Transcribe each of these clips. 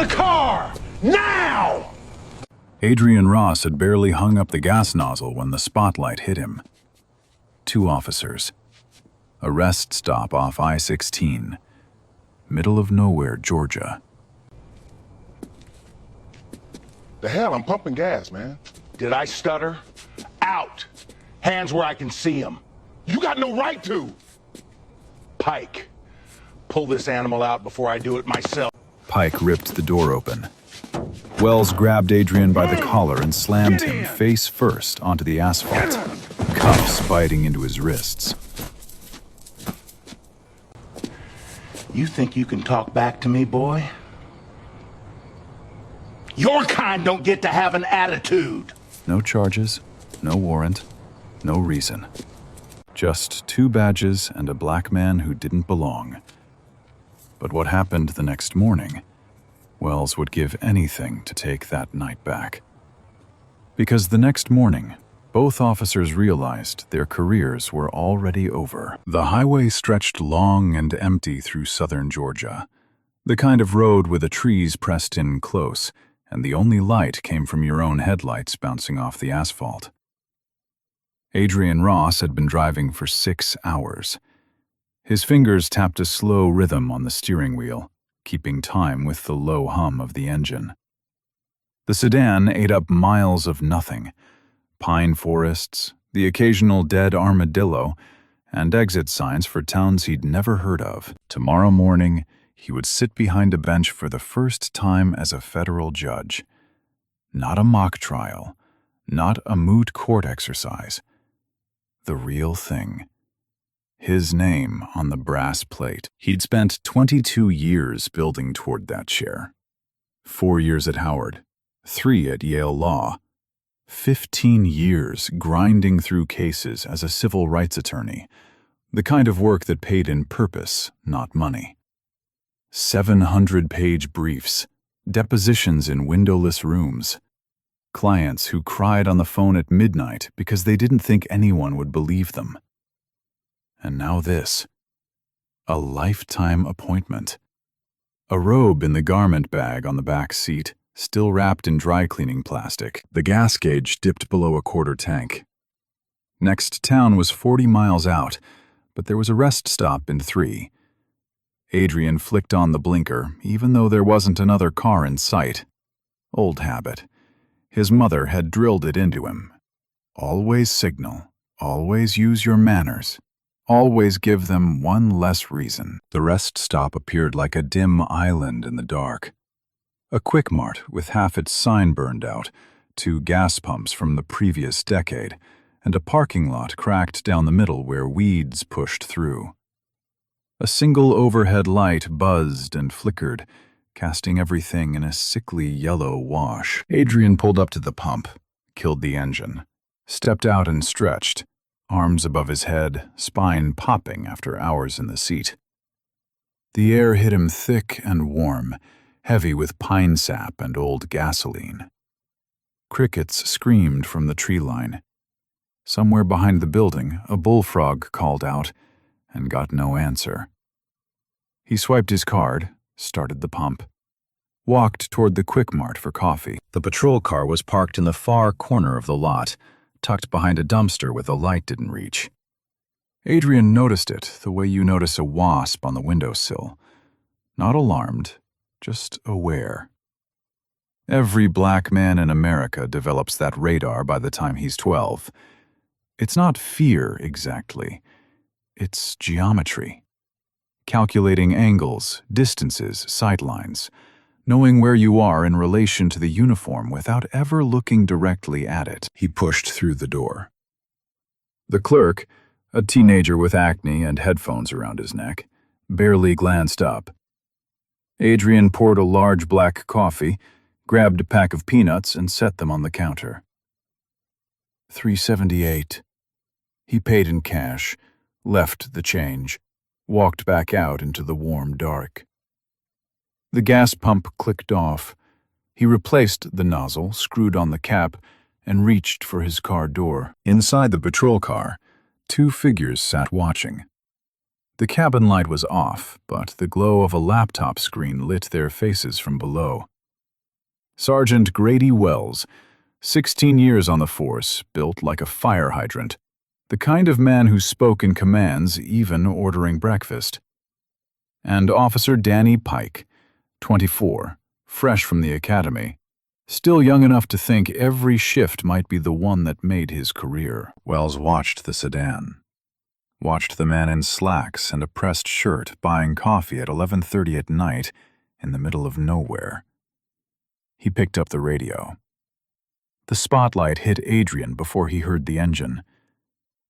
of the car! Now! Adrian Ross had barely hung up the gas nozzle when the spotlight hit him. Two officers. A rest stop off I-16. Middle of nowhere, Georgia. The hell, I'm pumping gas, man. Did I stutter? Out! Hands where I can see them. You got no right to! Pike, pull this animal out before I do it myself. Pike ripped the door open. Wells grabbed Adrian by the collar and slammed him face first onto the asphalt, cuffs biting into his wrists. You think you can talk back to me, boy? Your kind don't get to have an attitude. No charges, no warrant, no reason. Just 2 badges and a black man who didn't belong. But what happened the next morning? Wells would give anything to take that night back. Because the next morning, both officers realized their careers were already over. The highway stretched long and empty through southern Georgia, the kind of road with the trees pressed in close, and the only light came from your own headlights bouncing off the asphalt. Adrian Ross had been driving for 6 hours. His fingers tapped a slow rhythm on the steering wheel, keeping time with the low hum of the engine. The sedan ate up miles of nothing: pine forests, the occasional dead armadillo, and exit signs for towns he'd never heard of. Tomorrow morning, he would sit behind a bench for the first time as a federal judge. Not a mock trial, not a moot court exercise. The real thing. His name on the brass plate. He'd spent 22 years building toward that chair. 4 years at Howard, 3 at Yale Law, 15 years grinding through cases as a civil rights attorney, the kind of work that paid in purpose, not money. 700-page briefs, depositions in windowless rooms, clients who cried on the phone at midnight because they didn't think anyone would believe them. And now this. A lifetime appointment. A robe in the garment bag on the back seat, still wrapped in dry cleaning plastic. The gas gauge dipped below a quarter tank. Next town was 40 miles out, but there was a rest stop in 3. Adrian flicked on the blinker, even though there wasn't another car in sight. Old habit. His mother had drilled it into him. Always signal. Always use your manners. Always give them one less reason. The rest stop appeared like a dim island in the dark. A Quick Mart with half its sign burned out, 2 gas pumps from the previous decade, and a parking lot cracked down the middle where weeds pushed through. A single overhead light buzzed and flickered, casting everything in a sickly yellow wash. Adrian pulled up to the pump, killed the engine, stepped out and stretched, arms above his head, spine popping after hours in the seat. The air hit him thick and warm, heavy with pine sap and old gasoline. Crickets screamed from the tree line. Somewhere behind the building, a bullfrog called out and got no answer. He swiped his card, started the pump, walked toward the Quick Mart for coffee. The patrol car was parked in the far corner of the lot, tucked behind a dumpster where the light didn't reach. Adrian noticed it the way you notice a wasp on the windowsill. Not alarmed, just aware. Every black man in America develops that radar by the time he's 12. It's not fear exactly. It's geometry. Calculating angles, distances, sightlines, knowing where you are in relation to the uniform without ever looking directly at it. He pushed through the door. The clerk, a teenager with acne and headphones around his neck, barely glanced up. Adrian poured a large black coffee, grabbed a pack of peanuts, and set them on the counter. $3.78. He paid in cash, left the change, walked back out into the warm dark. The gas pump clicked off. He replaced the nozzle, screwed on the cap, and reached for his car door. Inside the patrol car, 2 figures sat watching. The cabin light was off, but the glow of a laptop screen lit their faces from below. Sergeant Grady Wells, 16 years on the force, built like a fire hydrant, the kind of man who spoke in commands, even ordering breakfast. And Officer Danny Pike, 24, fresh from the academy, still young enough to think every shift might be the one that made his career. Wells watched the sedan. Watched the man in slacks and a pressed shirt buying coffee at 11:30 at night in the middle of nowhere. He picked up the radio. The spotlight hit Adrian before he heard the engine.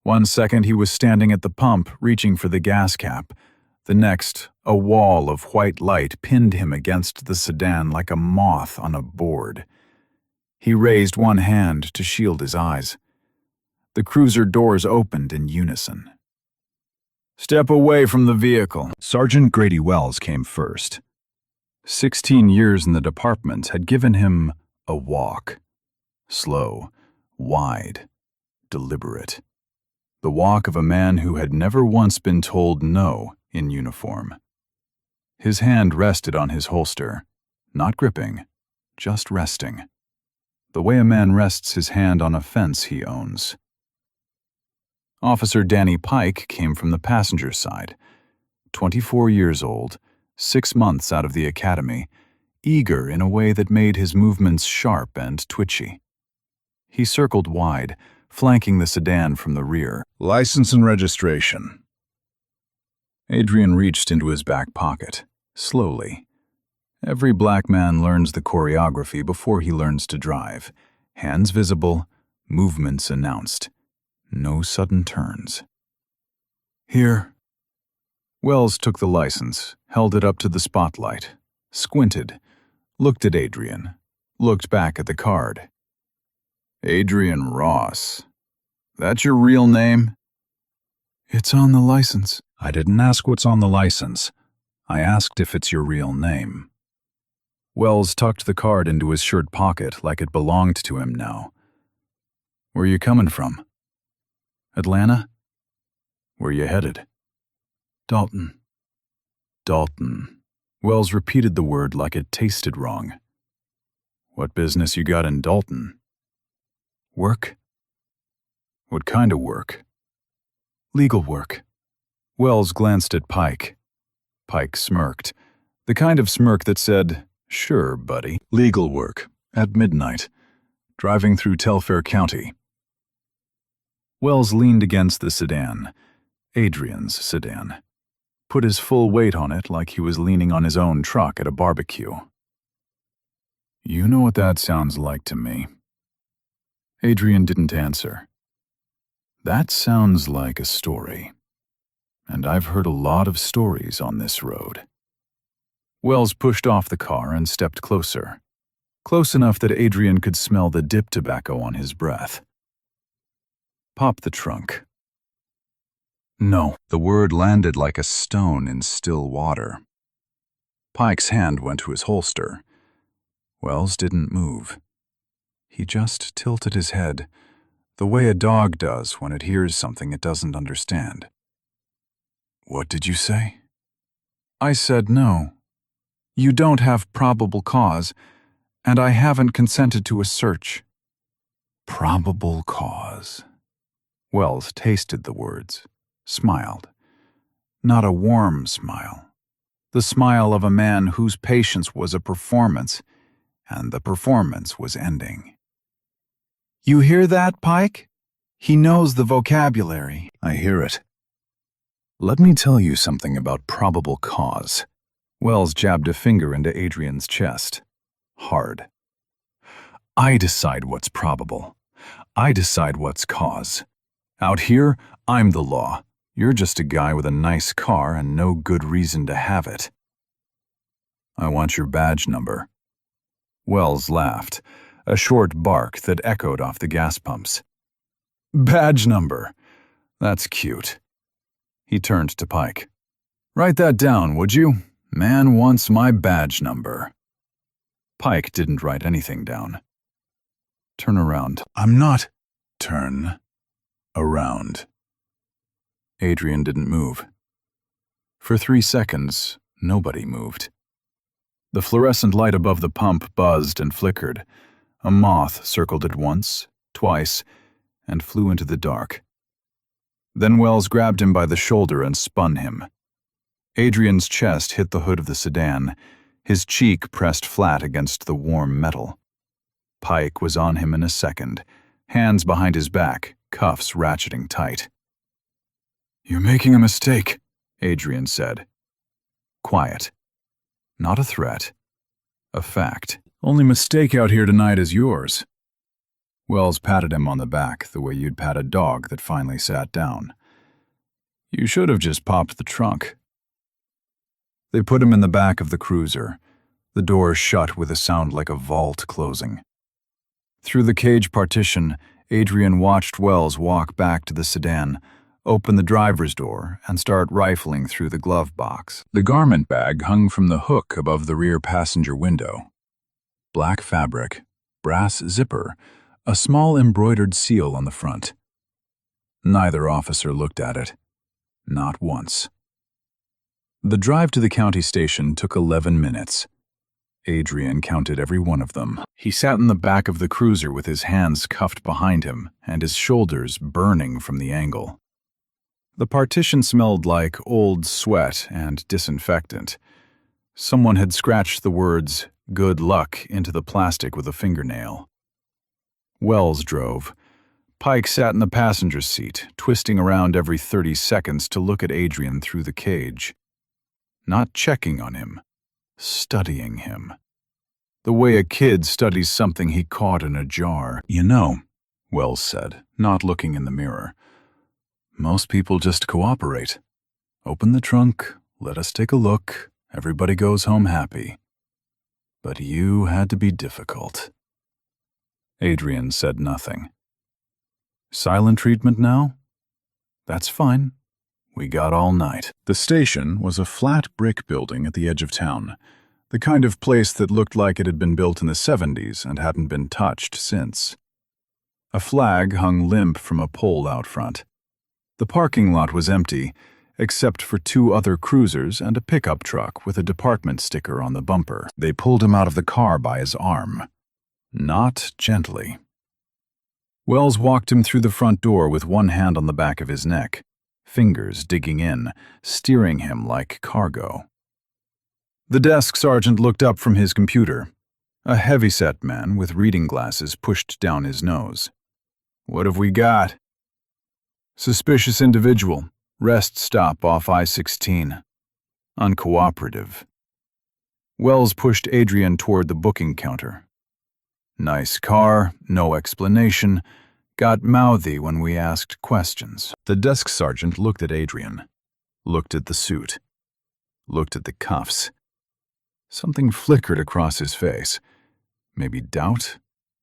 1 second he was standing at the pump, reaching for the gas cap. The next, a wall of white light pinned him against the sedan like a moth on a board. He raised one hand to shield his eyes. The cruiser doors opened in unison. "Step away from the vehicle." Sergeant Grady Wells came first. 16 years in the department had given him a walk. Slow, wide, deliberate. The walk of a man who had never once been told no in uniform. His hand rested on his holster, not gripping, just resting. The way a man rests his hand on a fence he owns. Officer Danny Pike came from the passenger side, 24 years old, 6 months out of the academy, eager in a way that made his movements sharp and twitchy. He circled wide, flanking the sedan from the rear. "License and registration." Adrian reached into his back pocket, slowly. Every black man learns the choreography before he learns to drive. Hands visible, movements announced. No sudden turns. "Here." Wells took the license, held it up to the spotlight, squinted, looked at Adrian, looked back at the card. "Adrian Ross. That's your real name?" "It's on the license." "I didn't ask what's on the license. I asked if it's your real name." Wells tucked the card into his shirt pocket like it belonged to him now. "Where you coming from?" "Atlanta." "Where you headed?" "Dalton." "Dalton." Wells repeated the word like it tasted wrong. "What business you got in Dalton?" "Work." "What kind of work?" "Legal work." Wells glanced at Pike. Pike smirked, the kind of smirk that said, "Sure, buddy." "Legal work, at midnight, driving through Telfair County." Wells leaned against the sedan, Adrian's sedan, put his full weight on it like he was leaning on his own truck at a barbecue. "You know what that sounds like to me." Adrian didn't answer. "That sounds like a story. And I've heard a lot of stories on this road." Wells pushed off the car and stepped closer, close enough that Adrian could smell the dip tobacco on his breath. "Pop the trunk." "No." The word landed like a stone in still water. Pike's hand went to his holster. Wells didn't move. He just tilted his head, the way a dog does when it hears something it doesn't understand. "What did you say?" "I said no. You don't have probable cause, and I haven't consented to a search." "Probable cause." Wells tasted the words, smiled. Not a warm smile. The smile of a man whose patience was a performance, and the performance was ending. "You hear that, Pike? He knows the vocabulary." "I hear it. Let me tell you something about probable cause." Wells jabbed a finger into Adrian's chest. Hard. "I decide what's probable. I decide what's cause. Out here, I'm the law. You're just a guy with a nice car and no good reason to have it." "I want your badge number." Wells laughed, a short bark that echoed off the gas pumps. "Badge number? That's cute." He turned to Pike. "Write that down, would you? Man wants my badge number." Pike didn't write anything down. "Turn around." "I'm not." "Turn around." Adrian didn't move. For 3 seconds, nobody moved. The fluorescent light above the pump buzzed and flickered. A moth circled it once, twice, and flew into the dark. Then Wells grabbed him by the shoulder and spun him. Adrian's chest hit the hood of the sedan, his cheek pressed flat against the warm metal. Pike was on him in a second, hands behind his back, cuffs ratcheting tight. "You're making a mistake," Adrian said. Quiet. Not a threat. A fact. "Only mistake out here tonight is yours." Wells patted him on the back the way you'd pat a dog that finally sat down. "You should have just popped the trunk." They put him in the back of the cruiser, the doors shut with a sound like a vault closing. Through the cage partition, Adrian watched Wells walk back to the sedan, open the driver's door, and start rifling through the glove box. The garment bag hung from the hook above the rear passenger window. Black fabric, brass zipper, a small embroidered seal on the front. Neither officer looked at it. Not once. The drive to the county station took 11 minutes. Adrian counted every one of them. He sat in the back of the cruiser with his hands cuffed behind him and his shoulders burning from the angle. The partition smelled like old sweat and disinfectant. Someone had scratched the words, "Good luck," into the plastic with a fingernail. Wells drove. Pike sat in the passenger seat, twisting around every 30 seconds to look at Adrian through the cage. Not checking on him, studying him. The way a kid studies something he caught in a jar. "You know," Wells said, not looking in the mirror, "most people just cooperate. Open the trunk, let us take a look, everybody goes home happy. But you had to be difficult." Adrian said nothing. "Silent treatment now? That's fine. We got all night." The station was a flat brick building at the edge of town, the kind of place that looked like it had been built in the 70s and hadn't been touched since. A flag hung limp from a pole out front. The parking lot was empty, except for 2 other cruisers and a pickup truck with a department sticker on the bumper. They pulled him out of the car by his arm. Not gently. Wells walked him through the front door with one hand on the back of his neck, fingers digging in, steering him like cargo. The desk sergeant looked up from his computer, a heavy-set man with reading glasses pushed down his nose. "What have we got?" "Suspicious individual. Rest stop off I-16. Uncooperative." Wells pushed Adrian toward the booking counter. "Nice car, no explanation. Got mouthy when we asked questions." The desk sergeant looked at Adrian, looked at the suit, looked at the cuffs. Something flickered across his face. Maybe doubt,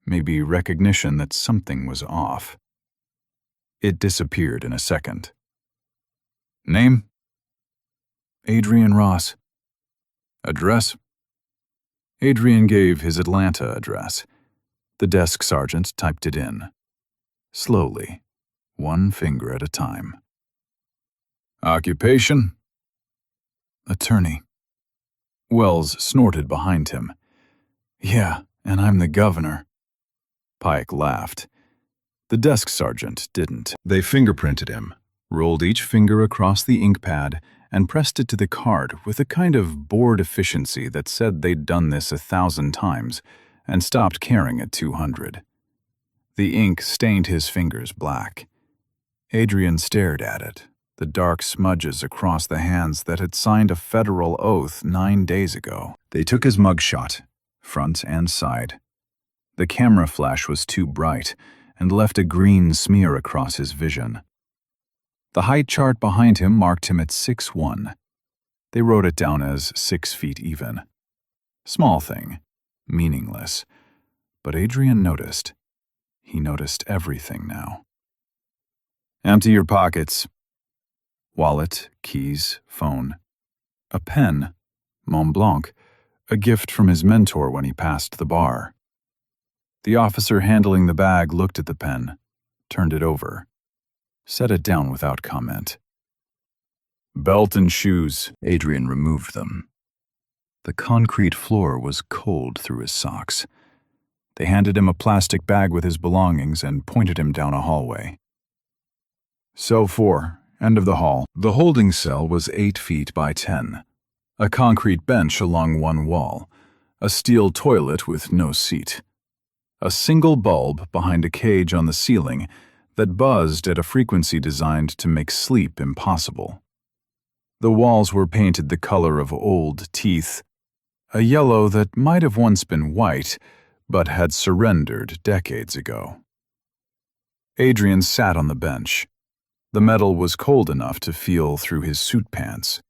maybe recognition that something was off. It disappeared in a second. "Name?" "Adrian Ross." "Address?" Adrian gave his Atlanta address. The desk sergeant typed it in. Slowly, one finger at a time. "Occupation?" "Attorney." Wells snorted behind him. "Yeah, and I'm the governor." Pike laughed. The desk sergeant didn't. They fingerprinted him, rolled each finger across the ink pad, and pressed it to the card with a kind of bored efficiency that said they'd done this 1,000 times and stopped caring at 200. The ink stained his fingers black. Adrian stared at it, the dark smudges across the hands that had signed a federal oath 9 days ago. They took his mugshot, front and side. The camera flash was too bright and left a green smear across his vision. The height chart behind him marked him at 6'1". They wrote it down as 6 feet even. Small thing, meaningless. But Adrian noticed. He noticed everything now. "Empty your pockets." Wallet, keys, phone. A pen, Mont Blanc, a gift from his mentor when he passed the bar. The officer handling the bag looked at the pen, turned it over, set it down without comment. Belt and shoes. Adrian removed them. The concrete floor was cold through his socks. They handed him a plastic bag with his belongings and pointed him down a hallway. Cell 4, end of the hall. The holding cell was 8 feet by 10. A concrete bench along one wall. A steel toilet with no seat. A single bulb behind a cage on the ceiling that buzzed at a frequency designed to make sleep impossible. The walls were painted the color of old teeth, a yellow that might have once been white, but had surrendered decades ago. Adrian sat on the bench. The metal was cold enough to feel through his suit pants.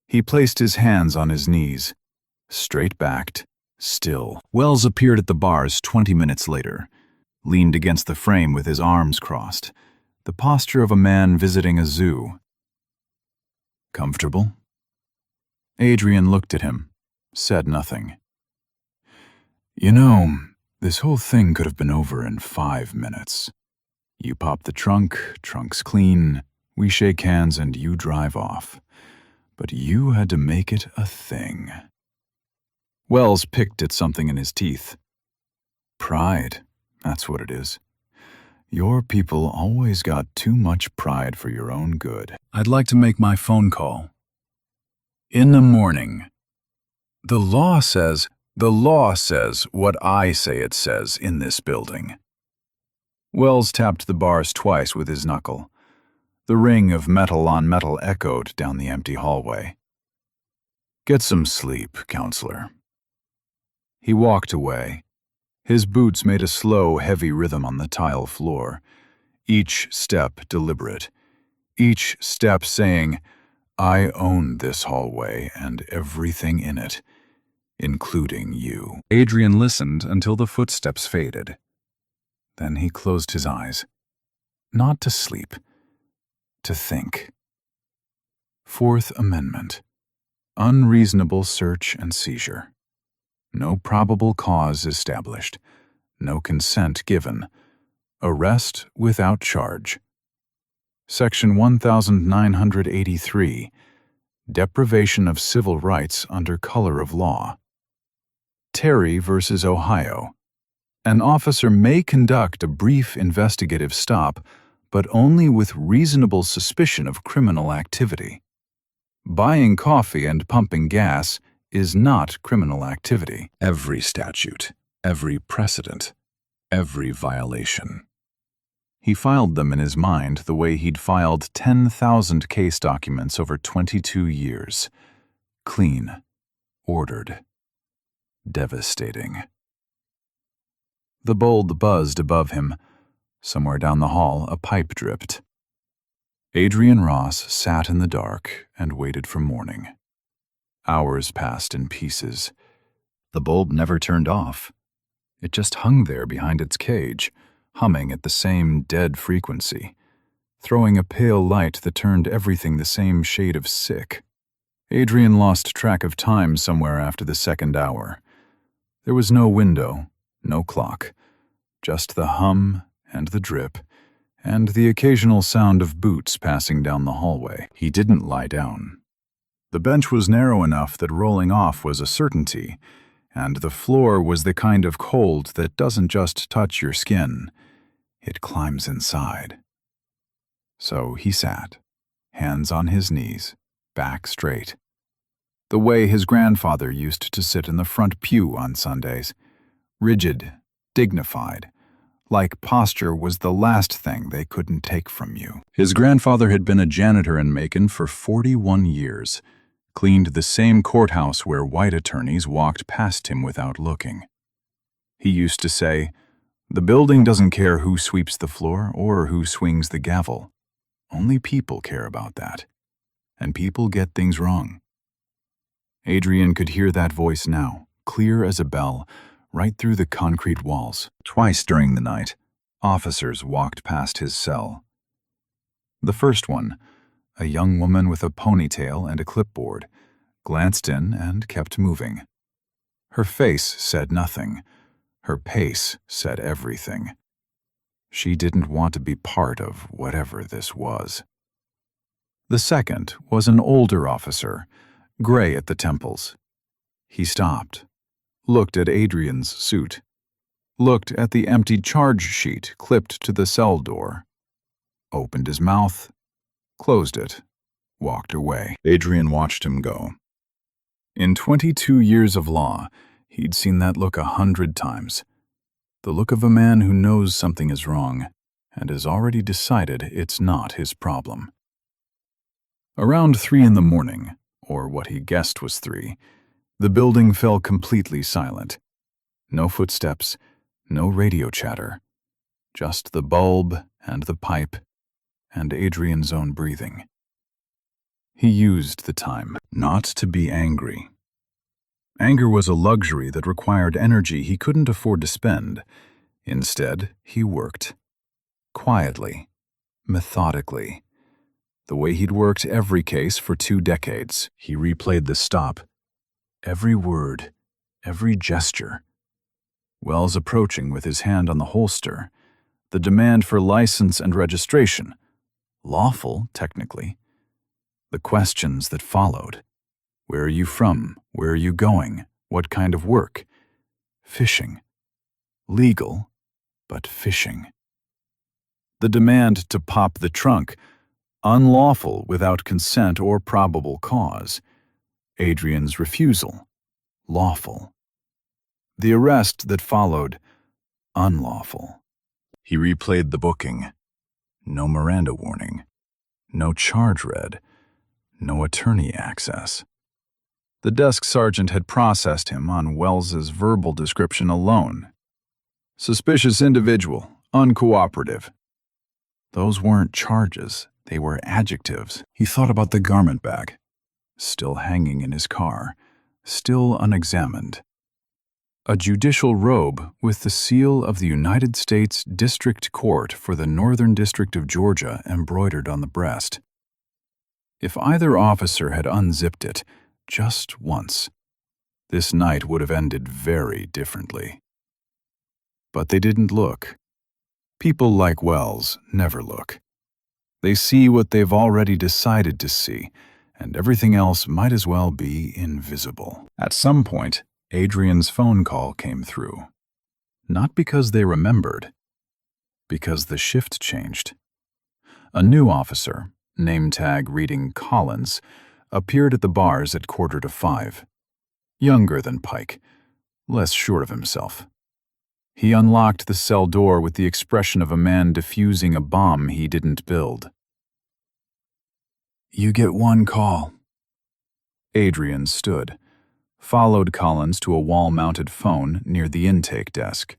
He placed his hands on his knees, straight-backed, still. Wells appeared at the bars 20 minutes later, leaned against the frame with his arms crossed, the posture of a man visiting a zoo. Comfortable? Adrian looked at him, said nothing. You know, this whole thing could have been over in 5 minutes. You pop the trunk, trunk's clean, we shake hands and you drive off. But you had to make it a thing. Wells picked at something in his teeth. Pride, that's what it is. Your people always got too much pride for your own good. I'd like to make my phone call. In the morning. The law says what I say it says in this building. Wells tapped the bars twice with his knuckle. The ring of metal on metal echoed down the empty hallway. Get some sleep, counselor. He walked away. His boots made a slow, heavy rhythm on the tile floor, each step deliberate, each step saying, I own this hallway and everything in it, including you. Adrian listened until the footsteps faded. Then he closed his eyes. Not to sleep, to think. Fourth Amendment. Unreasonable search and seizure. No probable cause established. No consent given. Arrest without charge. Section 1983. Deprivation of civil rights under color of law. Terry versus Ohio. An officer may conduct a brief investigative stop, but only with reasonable suspicion of criminal activity. Buying coffee and pumping gas is not criminal activity. Every statute, every precedent, every violation. He filed them in his mind the way he'd filed 10,000 case documents over 22 years. Clean, ordered, devastating. The bulb buzzed above him. Somewhere down the hall, a pipe dripped. Adrian Ross sat in the dark and waited for morning. Hours passed in pieces. The bulb never turned off. It just hung there behind its cage, humming at the same dead frequency, throwing a pale light that turned everything the same shade of sick. Adrian lost track of time somewhere after the second hour. There was no window, no clock, just the hum and the drip, and the occasional sound of boots passing down the hallway. He didn't lie down. The bench was narrow enough that rolling off was a certainty, and the floor was the kind of cold that doesn't just touch your skin, it climbs inside. So he sat, hands on his knees, back straight. The way his grandfather used to sit in the front pew on Sundays, rigid, dignified, like posture was the last thing they couldn't take from you. His grandfather had been a janitor in Macon for 41 years, cleaned the same courthouse where white attorneys walked past him without looking. He used to say, "The building doesn't care who sweeps the floor or who swings the gavel. Only people care about that. And people get things wrong." Adrian could hear that voice now, clear as a bell, right through the concrete walls. Twice during the night, officers walked past his cell. The first one, a young woman with a ponytail and a clipboard, glanced in and kept moving. Her face said nothing. Her pace said everything. She didn't want to be part of whatever this was. The second was an older officer, gray at the temples. He stopped, looked at Adrian's suit, looked at the empty charge sheet clipped to the cell door, opened his mouth, closed it, walked away. Adrian watched him go. In 22 years of law, he'd seen that look 100 times. The look of a man who knows something is wrong and has already decided it's not his problem. Around 3 in the morning, or what he guessed was 3, the building fell completely silent. No footsteps, no radio chatter, just the bulb and the pipe and Adrian's own breathing. He used the time not to be angry. Anger was a luxury that required energy he couldn't afford to spend. Instead, he worked. Quietly, methodically. The way he'd worked every case for 2 decades. He replayed the stop. Every word, every gesture. Wells approaching with his hand on the holster. The demand for license and registration. Lawful, technically. The questions that followed. Where are you from? Where are you going? What kind of work? Fishing. Legal, but fishing. The demand to pop the trunk. Unlawful without consent or probable cause. Adrian's refusal. Lawful. The arrest that followed. Unlawful. He replayed the booking. No Miranda warning. No charge read. No attorney access. The desk sergeant had processed him on Wells's verbal description alone. Suspicious individual, uncooperative. Those weren't charges, they were adjectives. He thought about the garment bag, still hanging in his car, still unexamined. A judicial robe with the seal of the United States District Court for the Northern District of Georgia embroidered on the breast. If either officer had unzipped it, just once, this night would have ended very differently. But they didn't look. People like Wells never look. They see what they've already decided to see, and everything else might as well be invisible. At some point, Adrian's phone call came through. Not because they remembered, because the shift changed. A new officer, name tag reading Collins, appeared at the bars at 4:45. Younger than Pike, less sure of himself. He unlocked the cell door with the expression of a man defusing a bomb he didn't build. "You get one call." Adrian stood, followed Collins to a wall-mounted phone near the intake desk.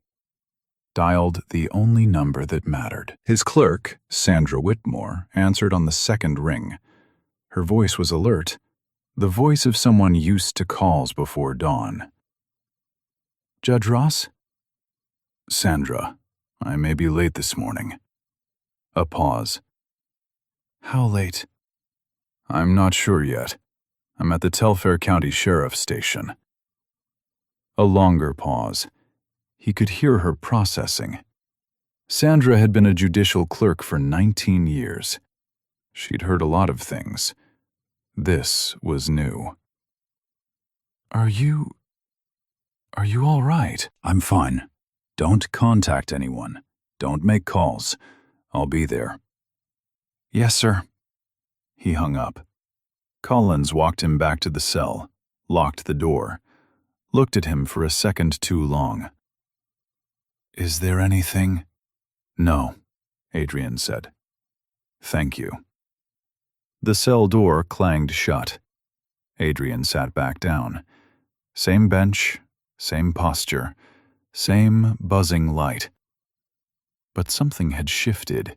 Dialed the only number that mattered. His clerk, Sandra Whitmore, answered on the second ring. Her voice was alert, the voice of someone used to calls before dawn. "Judge Ross?" "Sandra, I may be late this morning." A pause. "How late?" "I'm not sure yet. I'm at the Telfair County Sheriff's Station." A longer pause. He could hear her processing. Sandra had been a judicial clerk for 19 years. She'd heard a lot of things. This was new. Are you all right?" "I'm fine. Don't contact anyone. Don't make calls. I'll be there." "Yes, sir." He hung up. Collins walked him back to the cell, locked the door, looked at him for a second too long. "Is there anything?" "No," Adrian said. "Thank you." The cell door clanged shut. Adrian sat back down. Same bench, same posture, same buzzing light. But something had shifted.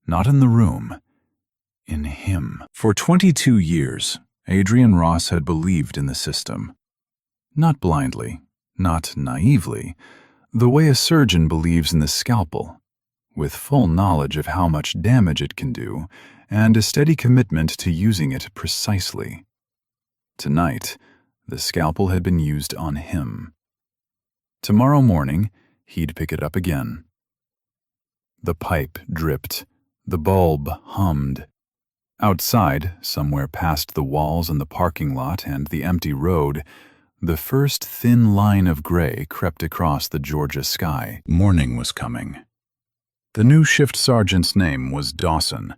Not in the room. In him. For 22 years, Adrian Ross had believed in the system. Not blindly, not naively, the way a surgeon believes in the scalpel, with full knowledge of how much damage it can do, and a steady commitment to using it precisely. Tonight, the scalpel had been used on him. Tomorrow morning, he'd pick it up again. The pipe dripped, the bulb hummed. Outside, somewhere past the walls and the parking lot and the empty road, the first thin line of gray crept across the Georgia sky. Morning was coming. The new shift sergeant's name was Dawson.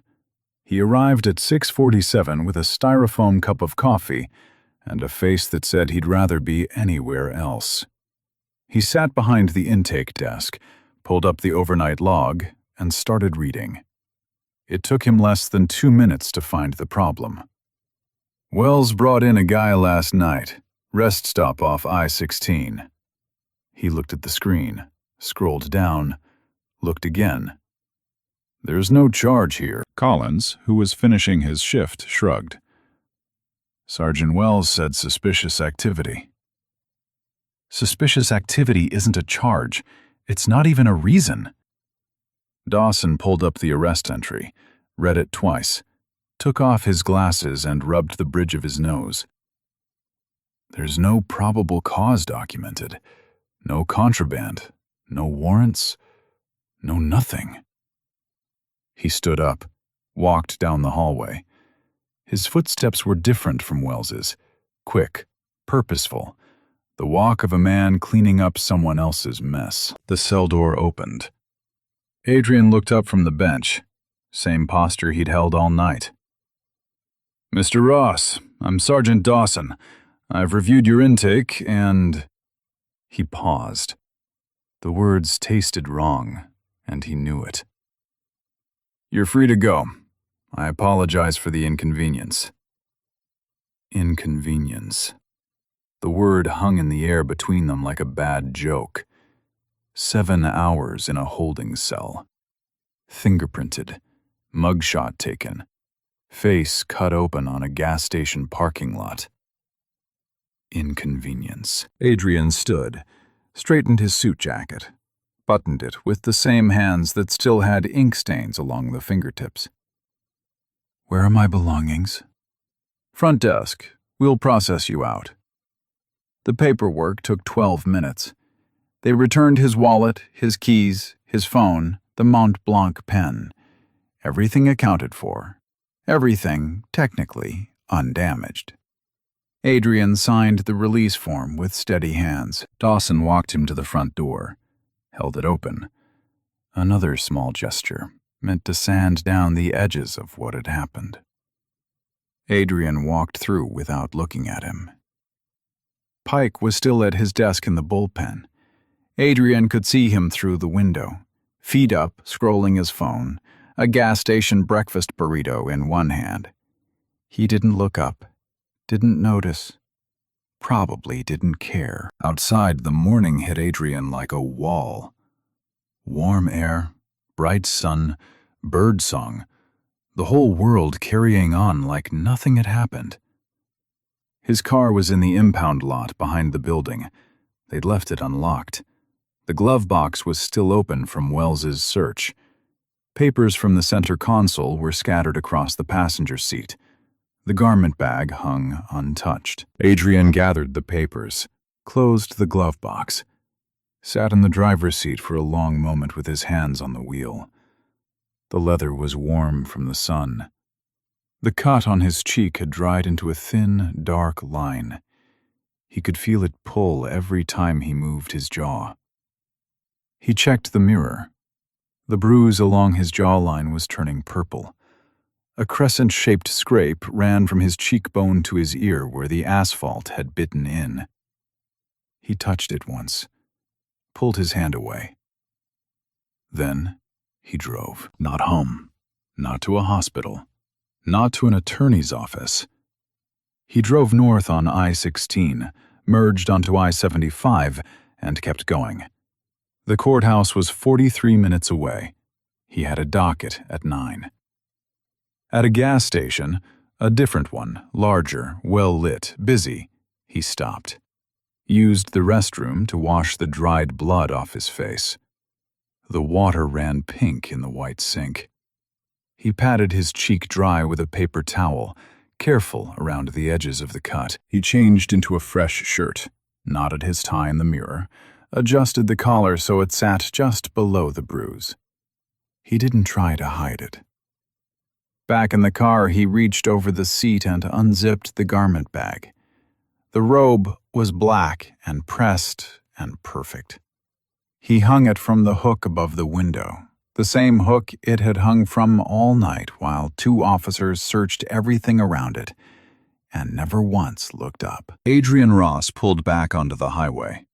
He arrived at 6:47 with a styrofoam cup of coffee and a face that said he'd rather be anywhere else. He sat behind the intake desk, pulled up the overnight log, and started reading. It took him less than 2 minutes to find the problem. Wells brought in a guy last night. Rest stop off I-16. He looked at the screen, scrolled down, looked again. There's no charge here. Collins, who was finishing his shift, shrugged. Sergeant Wells said suspicious activity. Suspicious activity isn't a charge. It's not even a reason. Dawson pulled up the arrest entry, read it twice, took off his glasses and rubbed the bridge of his nose. There's no probable cause documented, no contraband, no warrants, no nothing. He stood up, walked down the hallway. His footsteps were different from Wells's, quick, purposeful, the walk of a man cleaning up someone else's mess. The cell door opened. Adrian looked up from the bench, same posture he'd held all night. Mr. Ross, I'm Sergeant Dawson. I've reviewed your intake and... He paused. The words tasted wrong, and he knew it. You're free to go. I apologize for the inconvenience. Inconvenience. The word hung in the air between them like a bad joke. 7 hours in a holding cell. Fingerprinted. Mugshot taken. Face cut open on a gas station parking lot. Inconvenience. Adrian stood, straightened his suit jacket, buttoned it with the same hands that still had ink stains along the fingertips. Where are my belongings? Front desk. We'll process you out. The paperwork took 12 minutes. They returned his wallet, his keys, his phone, the Mont Blanc pen. Everything accounted for. Everything, technically, undamaged. Adrian signed the release form with steady hands. Dawson walked him to the front door, held it open. Another small gesture, meant to sand down the edges of what had happened. Adrian walked through without looking at him. Pike was still at his desk in the bullpen. Adrian could see him through the window, feet up, scrolling his phone, a gas station breakfast burrito in one hand. He didn't look up, didn't notice, probably didn't care. Outside, the morning hit Adrian like a wall. Warm air, bright sun, birdsong, the whole world carrying on like nothing had happened. His car was in the impound lot behind the building. They'd left it unlocked. The glove box was still open from Wells's search. Papers from the center console were scattered across the passenger seat. The garment bag hung untouched. Adrian gathered the papers, closed the glove box, sat in the driver's seat for a long moment with his hands on the wheel. The leather was warm from the sun. The cut on his cheek had dried into a thin, dark line. He could feel it pull every time he moved his jaw. He checked the mirror. The bruise along his jawline was turning purple. A crescent-shaped scrape ran from his cheekbone to his ear where the asphalt had bitten in. He touched it once, pulled his hand away. Then he drove. Not home, not to a hospital, not to an attorney's office. He drove north on I-16, merged onto I-75, and kept going. The courthouse was 43 minutes away. He had a docket at 9. At a gas station, a different one, larger, well-lit, busy, he stopped. Used the restroom to wash the dried blood off his face. The water ran pink in the white sink. He patted his cheek dry with a paper towel, careful around the edges of the cut. He changed into a fresh shirt, knotted his tie in the mirror, adjusted the collar so it sat just below the bruise. He didn't try to hide it. Back in the car, he reached over the seat and unzipped the garment bag. The robe was black and pressed and perfect. He hung it from the hook above the window, the same hook it had hung from all night while 2 officers searched everything around it and never once looked up. Adrian Ross pulled back onto the highway.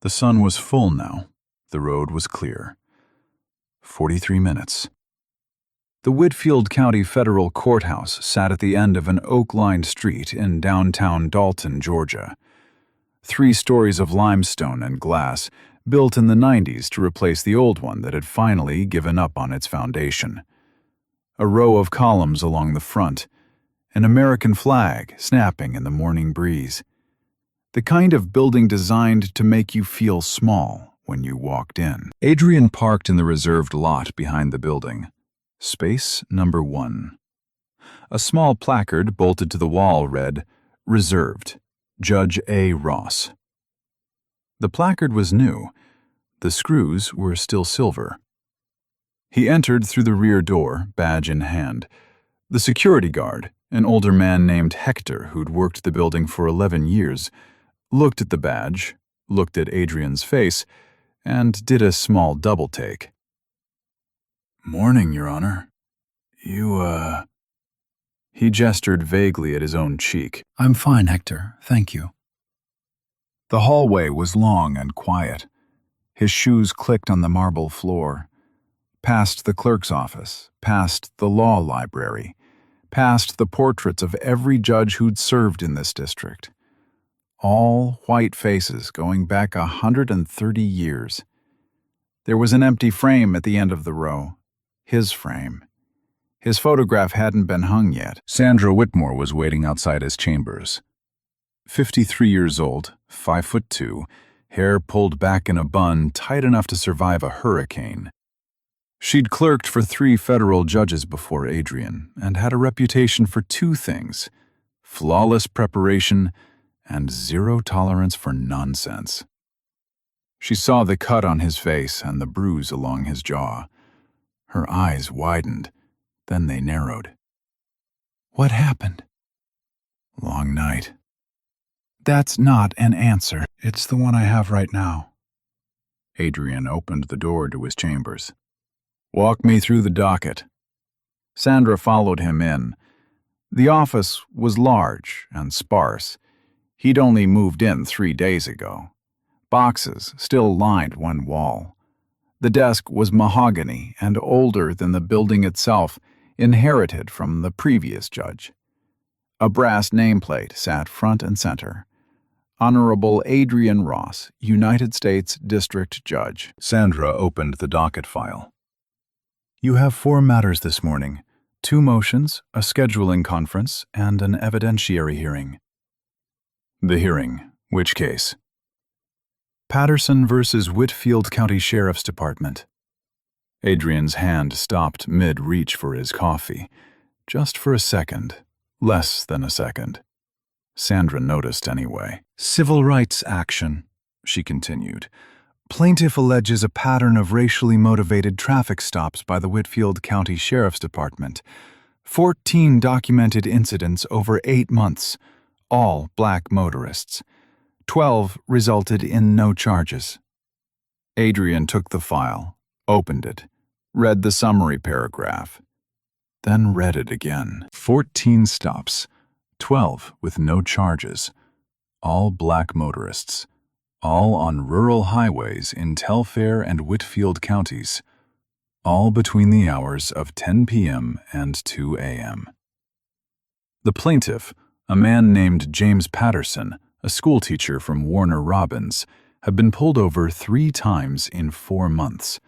The sun was full now. The road was clear. 43 minutes. The Whitfield County Federal Courthouse sat at the end of an oak-lined street in downtown Dalton, Georgia. 3 stories of limestone and glass, built in the 90s to replace the old one that had finally given up on its foundation. A row of columns along the front, an American flag snapping in the morning breeze. The kind of building designed to make you feel small when you walked in. Adrian parked in the reserved lot behind the building. Space number 1. A small placard bolted to the wall read, "Reserved, Judge A. Ross." The placard was new. The screws were still silver. He entered through the rear door, badge in hand. The security guard, an older man named Hector who'd worked the building for 11 years, looked at the badge, looked at Adrian's face, and did a small double-take. "Morning, Your Honor. He gestured vaguely at his own cheek. "I'm fine, Hector. Thank you." The hallway was long and quiet. His shoes clicked on the marble floor. Past the clerk's office, past the law library, past the portraits of every judge who'd served in this district. All white faces going back 130 years. There was an empty frame at the end of the row. His frame. His photograph hadn't been hung yet. Sandra Whitmore was waiting outside his chambers. 53 years old, 5'2", hair pulled back in a bun tight enough to survive a hurricane. She'd clerked for 3 federal judges before Adrian and had a reputation for 2 things: flawless preparation and 0 tolerance for nonsense. She saw the cut on his face and the bruise along his jaw. Her eyes widened, then they narrowed. "What happened?" "Long night." "That's not an answer. It's the one I have right now." Adrian opened the door to his chambers. "Walk me through the docket." Sandra followed him in. The office was large and sparse. He'd only moved in 3 days ago. Boxes still lined one wall. The desk was mahogany and older than the building itself, inherited from the previous judge. A brass nameplate sat front and center. Honorable Adrian Ross, United States District Judge. Sandra opened the docket file. "You have 4 matters this morning: 2 motions, a scheduling conference, and an evidentiary hearing." "The hearing. Which case?" "Patterson versus Whitfield County Sheriff's Department." Adrian's hand stopped mid-reach for his coffee. Just for a second. Less than a second. Sandra noticed anyway. "Civil rights action," she continued. "Plaintiff alleges a pattern of racially motivated traffic stops by the Whitfield County Sheriff's Department. 14 documented incidents over 8 months, all black motorists. 12 resulted in no charges." Adrian took the file, opened it, read the summary paragraph, then read it again. 14 stops, 12 with no charges, all black motorists, all on rural highways in Telfair and Whitfield counties, all between the hours of 10 p.m. and 2 a.m. The plaintiff, a man named James Patterson, a schoolteacher from Warner Robins, had been pulled over 3 times in 4 months.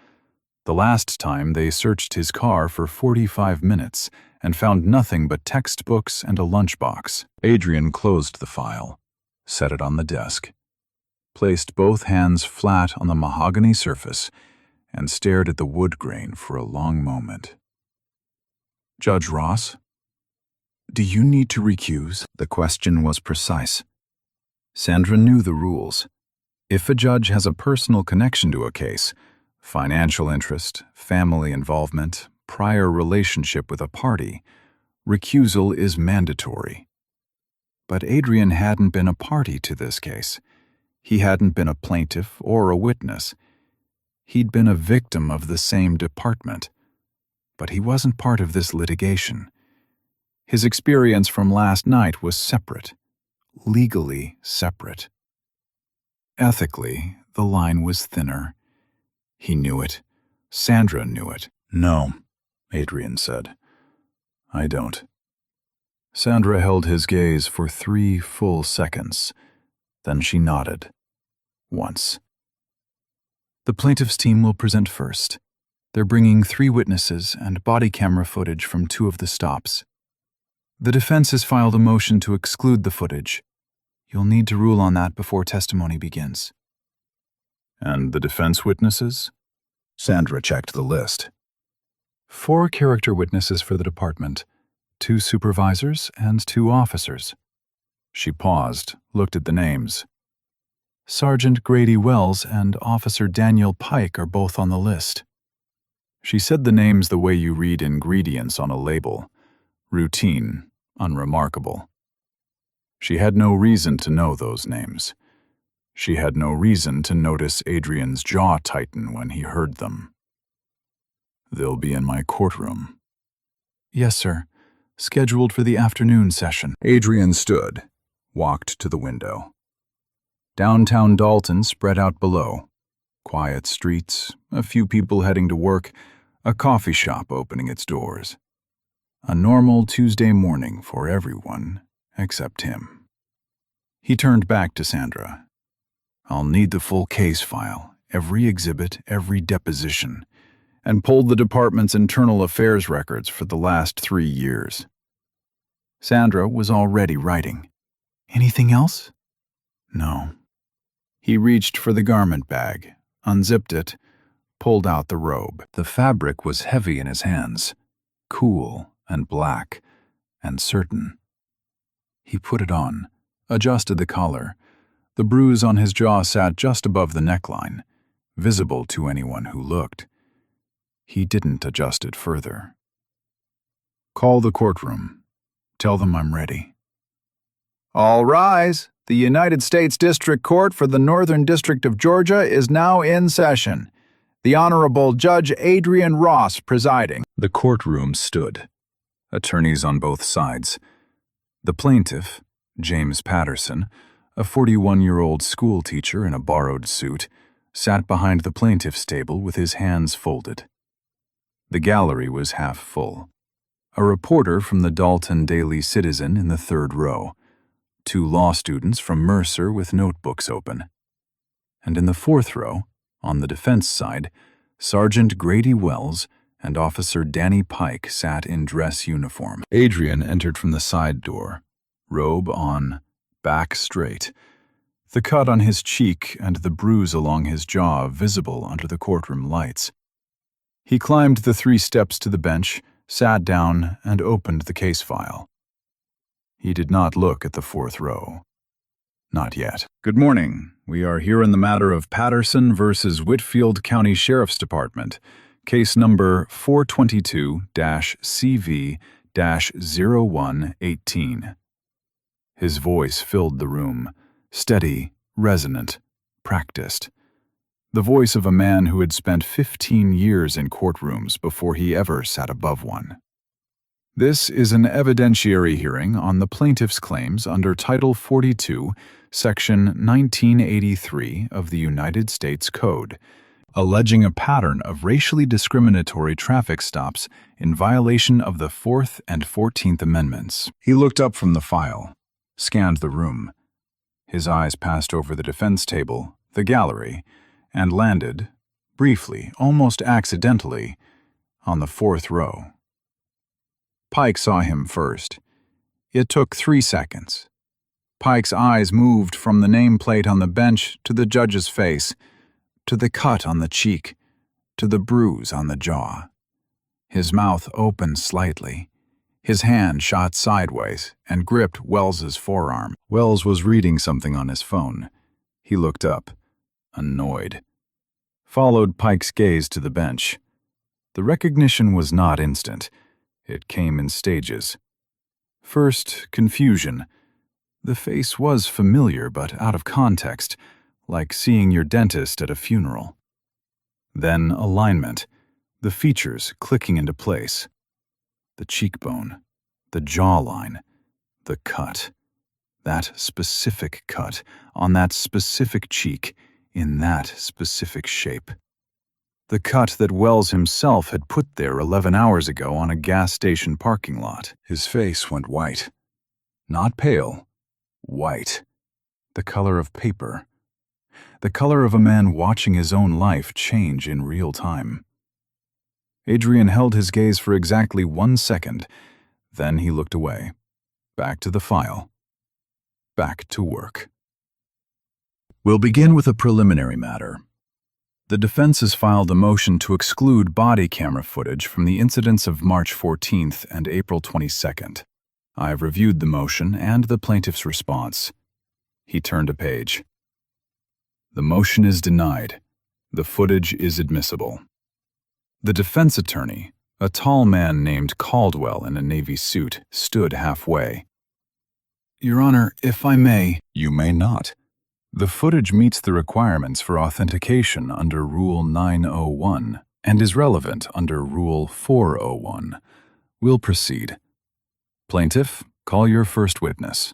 The last time they searched his car for 45 minutes and found nothing but textbooks and a lunchbox. Adrian closed the file, set it on the desk, placed both hands flat on the mahogany surface, and stared at the wood grain for a long moment. "Judge Ross, do you need to recuse?" The question was precise. Sandra knew the rules. If a judge has a personal connection to a case, financial interest, family involvement, prior relationship with a party, recusal is mandatory. But Adrian hadn't been a party to this case. He hadn't been a plaintiff or a witness. He'd been a victim of the same department. But he wasn't part of this litigation. His experience from last night was separate, legally separate. Ethically, the line was thinner. He knew it. Sandra knew it. "No," Adrian said. "I don't." Sandra held his gaze for 3 full seconds. Then she nodded. Once. "The plaintiff's team will present first. They're bringing 3 witnesses and body camera footage from 2 of the stops. The defense has filed a motion to exclude the footage. You'll need to rule on that before testimony begins." "And the defense witnesses?" Sandra checked the list. 4 character witnesses for the department, 2 supervisors and 2 officers. She paused, looked at the names. Sergeant Grady Wells and Officer Daniel Pike are both on the list. She said the names the way you read ingredients on a label. Routine, unremarkable. She had no reason to know those names. She had no reason to notice Adrian's jaw tighten when he heard them. "They'll be in my courtroom." "Yes, sir. Scheduled for the afternoon session." Adrian stood, walked to the window. Downtown Dalton spread out below. Quiet streets, a few people heading to work, a coffee shop opening its doors. A normal Tuesday morning for everyone except him. He turned back to Sandra. "I'll need the full case file, every exhibit, every deposition, and pulled the department's internal affairs records for the last 3 years." Sandra was already writing. "Anything else?" "No." He reached for the garment bag, unzipped it, pulled out the robe. The fabric was heavy in his hands, cool and black and certain. He put it on, adjusted the collar. The bruise on his jaw sat just above the neckline, visible to anyone who looked. He didn't adjust it further. "Call the courtroom. Tell them I'm ready." "All rise. The United States District Court for the Northern District of Georgia is now in session. The Honorable Judge Adrian Ross presiding." The courtroom stood. Attorneys on both sides. The plaintiff, James Patterson, a 41-year-old school teacher in a borrowed suit, sat behind the plaintiff's table with his hands folded. The gallery was half full. A reporter from the Dalton Daily Citizen in the 3rd row. 2 law students from Mercer with notebooks open. And in the 4th row, on the defense side, Sergeant Grady Wells and Officer Danny Pike sat in dress uniform. Adrian entered from the side door, robe on, back straight, the cut on his cheek and the bruise along his jaw visible under the courtroom lights. He climbed the 3 steps to the bench, sat down, and opened the case file. He did not look at the 4th row. Not yet. "Good morning. We are here in the matter of Patterson versus Whitfield County Sheriff's Department, case number 422-CV-0118. His voice filled the room, steady, resonant, practiced. The voice of a man who had spent 15 years in courtrooms before he ever sat above one. This is an evidentiary hearing on the plaintiff's claims under Title 42, Section 1983 of the United States Code, alleging a pattern of racially discriminatory traffic stops in violation of the 4th and 14th Amendments. He looked up from the file, scanned the room. His eyes passed over the defense table, the gallery, and landed, briefly, almost accidentally, on the 4th row. Pike saw him first. It took 3 seconds. Pike's eyes moved from the nameplate on the bench to the judge's face, to the cut on the cheek, to the bruise on the jaw. His mouth opened slightly. His hand shot sideways and gripped Wells's forearm. Wells was reading something on his phone. He looked up, annoyed. Followed Pike's gaze to the bench. The recognition was not instant. It came in stages. First, confusion. The face was familiar but out of context, like seeing your dentist at a funeral. Then alignment, the features clicking into place. The cheekbone, the jawline, the cut. That specific cut, on that specific cheek, in that specific shape. The cut that Wells himself had put there 11 hours ago on a gas station parking lot. His face went white. Not pale. White. The color of paper. The color of a man watching his own life change in real time. Adrian held his gaze for exactly 1 second. Then he looked away. Back to the file. Back to work. We'll begin with a preliminary matter. The defense has filed a motion to exclude body camera footage from the incidents of March 14th and April 22nd. I have reviewed the motion and the plaintiff's response. He turned a page. The motion is denied. The footage is admissible. The defense attorney, a tall man named Caldwell in a navy suit, stood halfway. Your Honor, if I may. You may not. The footage meets the requirements for authentication under Rule 901 and is relevant under Rule 401. We'll proceed. Plaintiff, call your first witness.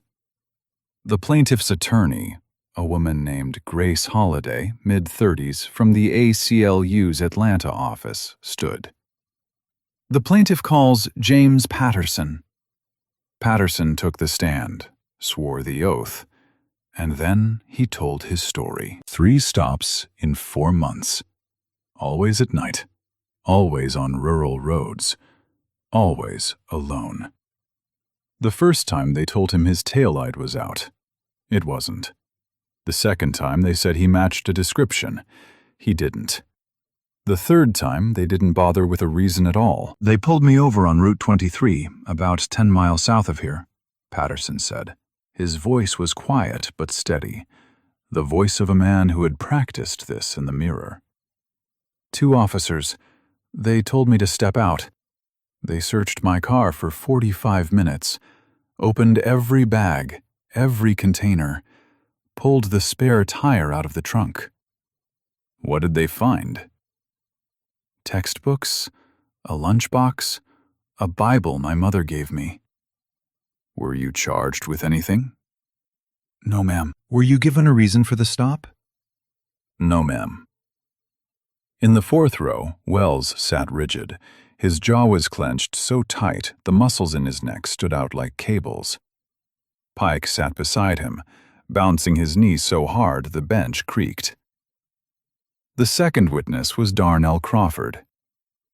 The plaintiff's attorney, a woman named Grace Holliday, mid-30s, from the ACLU's Atlanta office, stood. The plaintiff calls James Patterson. Patterson took the stand, swore the oath, and then he told his story. 3 stops in 4 months. Always at night. Always on rural roads. Always alone. The first time they told him his taillight was out. It wasn't. The second time they said he matched a description. He didn't. The third time they didn't bother with a reason at all. They pulled me over on Route 23, about 10 miles south of here, Patterson said. His voice was quiet but steady, the voice of a man who had practiced this in the mirror. 2 officers. They told me to step out. They searched my car for 45 minutes, opened every bag, every container, pulled the spare tire out of the trunk. What did they find? Textbooks, a lunchbox, a Bible my mother gave me. Were you charged with anything? No, ma'am. Were you given a reason for the stop? No, ma'am. In the 4th row, Wells sat rigid. His jaw was clenched so tight the muscles in his neck stood out like cables. Pike sat beside him, bouncing his knees so hard the bench creaked. The second witness was Darnell Crawford,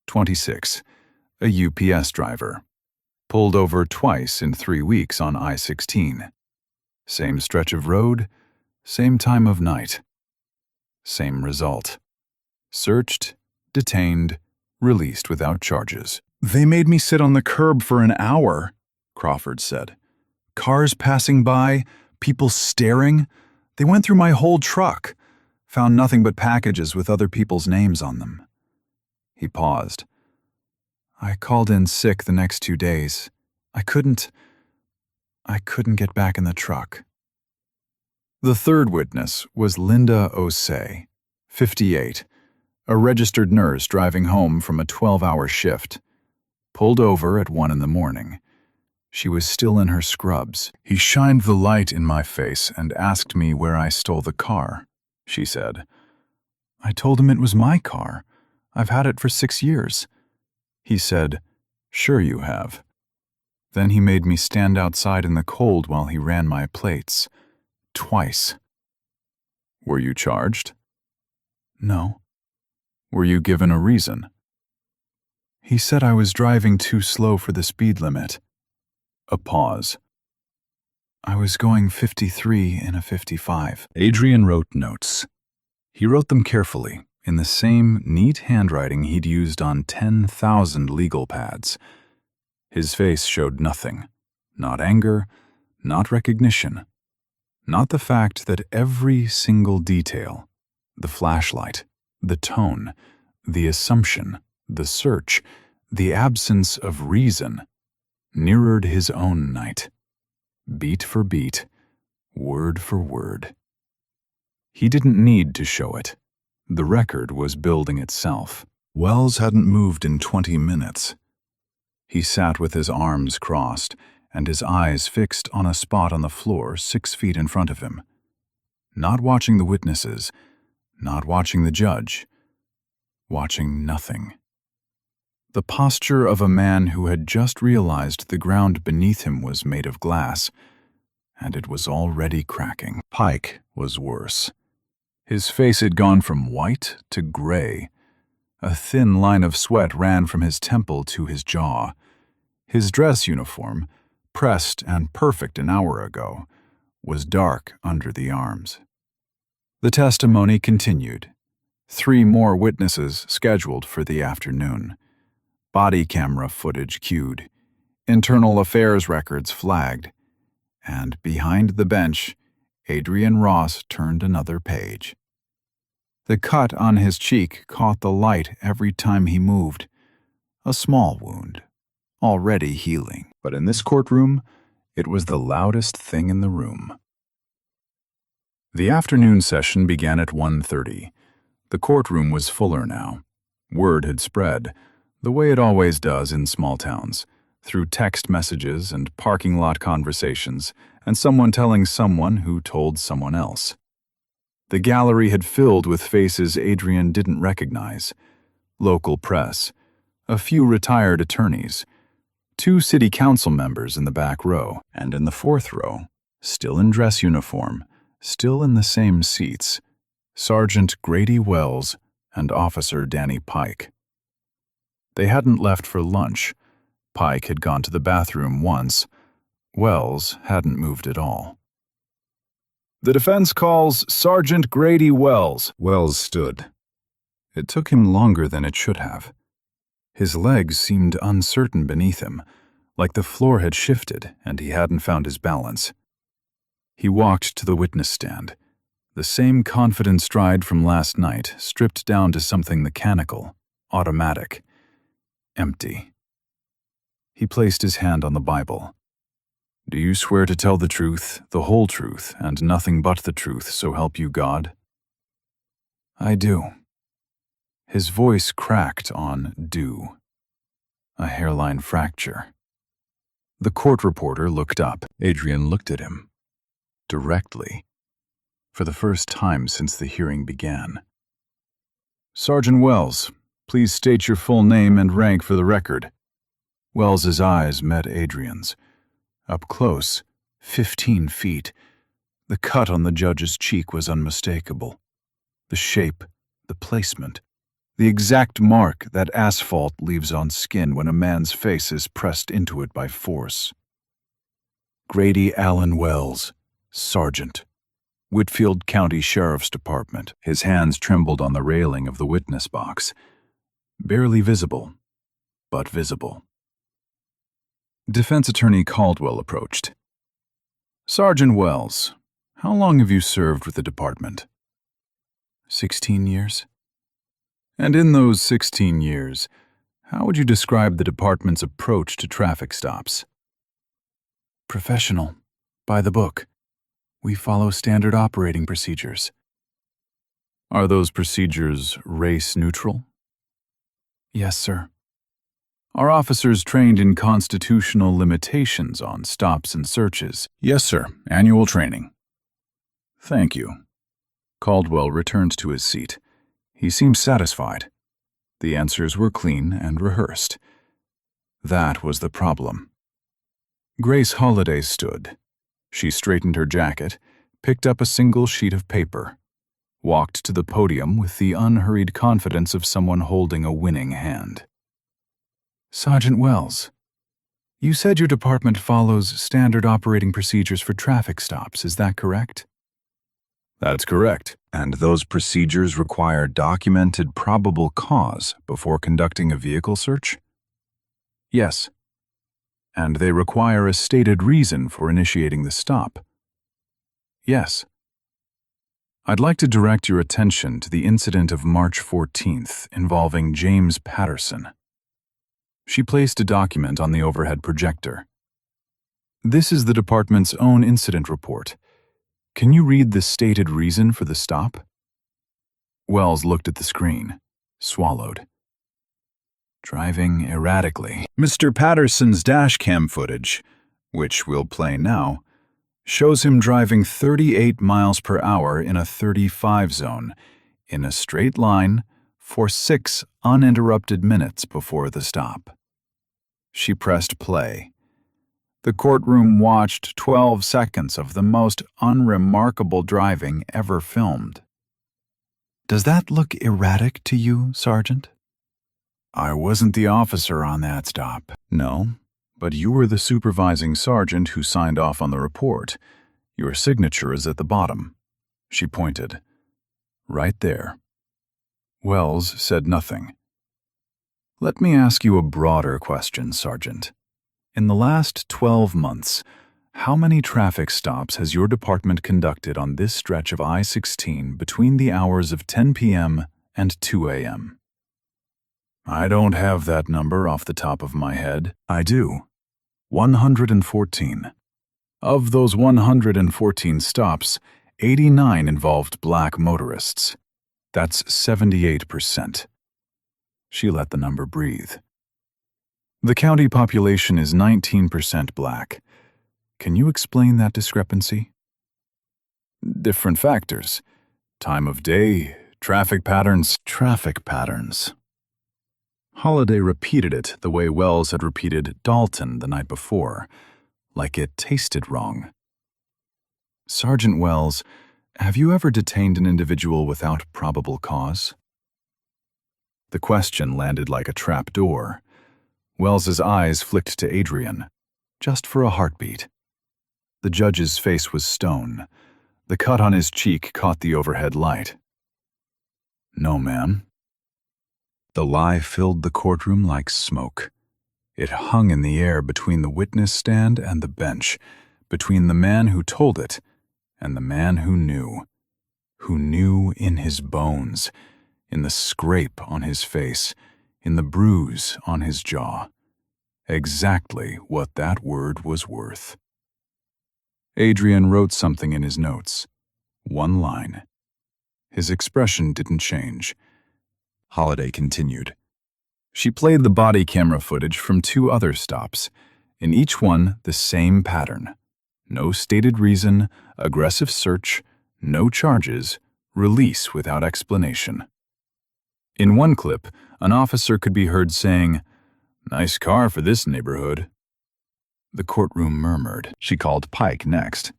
26, a UPS driver. Pulled over twice in 3 weeks on I-16. Same stretch of road, same time of night. Same result. Searched, detained, released without charges. They made me sit on the curb for an hour, Crawford said. Cars passing by, people staring. They went through my whole truck. Found nothing but packages with other people's names on them. He paused. I called in sick the next 2 days. I couldn't get back in the truck. The third witness was Linda Osei, 58, a registered nurse driving home from a 12-hour shift. Pulled over at 1 in the morning. She was still in her scrubs. He shined the light in my face and asked me where I stole the car, she said. I told him it was my car. I've had it for 6 years. He said, Sure you have. Then he made me stand outside in the cold while he ran my plates. Twice. Were you charged? No. Were you given a reason? He said I was driving too slow for the speed limit. A pause. I was going 53 in a 55. Adrian wrote notes. He wrote them carefully, in the same neat handwriting he'd used on 10,000 legal pads. His face showed nothing. Not anger, not recognition. Not the fact that every single detail, the flashlight, the tone, the assumption, The search, the absence of reason, mirrored his own night. Beat for beat, word for word. He didn't need to show it. The record was building itself. Wells hadn't moved in 20 minutes. He sat with his arms crossed and his eyes fixed on a spot on the floor 6 feet in front of him. Not watching the witnesses, not watching the judge, watching nothing. The posture of a man who had just realized the ground beneath him was made of glass, and it was already cracking. Pike was worse. His face had gone from white to gray. A thin line of sweat ran from his temple to his jaw. His dress uniform, pressed and perfect an hour ago, was dark under the arms. The testimony continued. 3 more witnesses scheduled for the afternoon. Body camera footage queued. Internal affairs records flagged. And behind the bench, Adrian Ross turned another page. The cut on his cheek caught the light every time he moved. A small wound, already healing. But in this courtroom, it was the loudest thing in the room. The afternoon session began at 1:30. The courtroom was fuller now. Word had spread, the way it always does in small towns, through text messages and parking lot conversations, and someone telling someone who told someone else. The gallery had filled with faces Adrian didn't recognize. Local press, a few retired attorneys, 2 city council members in the back row, and in the 4th row, still in dress uniform, still in the same seats, Sergeant Grady Wells and Officer Danny Pike. They hadn't left for lunch. Pike had gone to the bathroom once. Wells hadn't moved at all. The defense calls Sergeant Grady Wells. Wells stood. It took him longer than it should have. His legs seemed uncertain beneath him, like the floor had shifted and he hadn't found his balance. He walked to the witness stand, the same confident stride from last night, stripped down to something mechanical, automatic, empty. He placed his hand on the Bible. "Do you swear to tell the truth, the whole truth, and nothing but the truth, so help you God?" "I do." His voice cracked on "do." A hairline fracture. The court reporter looked up. Adrian looked at him. Directly. For the first time since the hearing began. "Sergeant Wells, please state your full name and rank for the record." Wells's eyes met Adrian's. Up close, 15 feet, the cut on the judge's cheek was unmistakable. The shape, the placement, the exact mark that asphalt leaves on skin when a man's face is pressed into it by force. Grady Allen Wells, Sergeant, Whitfield County Sheriff's Department. His hands trembled on the railing of the witness box. Barely visible, but visible. Defense Attorney Caldwell approached. "Sergeant Wells, how long have you served with the department?" 16 years. "And in those 16 years, how would you describe the department's approach to traffic stops?" "Professional. By the book. We follow standard operating procedures." "Are those procedures race neutral?" "Yes, sir." "Are officers trained in constitutional limitations on stops and searches?" "Yes, sir. Annual training." "Thank you." Caldwell returned to his seat. He seemed satisfied. The answers were clean and rehearsed. That was the problem. Grace Holliday stood. She straightened her jacket, picked up a single sheet of paper, walked to the podium with the unhurried confidence of someone holding a winning hand. "Sergeant Wells, you said your department follows standard operating procedures for traffic stops, is that correct?" "That's correct. And those procedures require documented probable cause before conducting a vehicle search?" "Yes." "And they require a stated reason for initiating the stop?" "Yes." I'd like to direct your attention to the incident of March 14th involving James Patterson. She placed a document on the overhead projector. This is the department's own incident report. Can you read the stated reason for the stop? Wells looked at the screen, swallowed. Driving erratically. Mr. Patterson's dashcam footage, which we'll play now, shows him driving 38 miles per hour in a 35 zone, in a straight line, for 6 uninterrupted minutes before the stop. She pressed play. The courtroom watched 12 seconds of the most unremarkable driving ever filmed. Does that look erratic to you, Sergeant? I wasn't the officer on that stop. No, but you were the supervising sergeant who signed off on the report. Your signature is at the bottom. She pointed. Right there. Wells said nothing. Let me ask you a broader question, Sergeant. In the last 12 months, how many traffic stops has your department conducted on this stretch of I-16 between the hours of 10 p.m. and 2 a.m.? I don't have that number off the top of my head. I do. 114. Of those 114 stops, 89 involved black motorists. That's 78%. She let the number breathe. The county population is 19% black. Can you explain that discrepancy? Different factors. Time of day, traffic patterns. Traffic patterns. Holliday repeated it the way Wells had repeated Dalton the night before, like it tasted wrong. Sergeant Wells, have you ever detained an individual without probable cause? The question landed like a trap door. Wells's eyes flicked to Adrian, just for a heartbeat. The judge's face was stone. The cut on his cheek caught the overhead light. No, ma'am. The lie filled the courtroom like smoke. It hung in the air between the witness stand and the bench, between the man who told it and the man who knew in his bones, in the scrape on his face, in the bruise on his jaw, exactly what that word was worth. Adrian wrote something in his notes. One line. His expression didn't change. Holliday continued. She played the body camera footage from 2 other stops. In each one, the same pattern. No stated reason, aggressive search, no charges, release without explanation. In one clip, an officer could be heard saying, "Nice car for this neighborhood." The courtroom murmured. She called Pike next.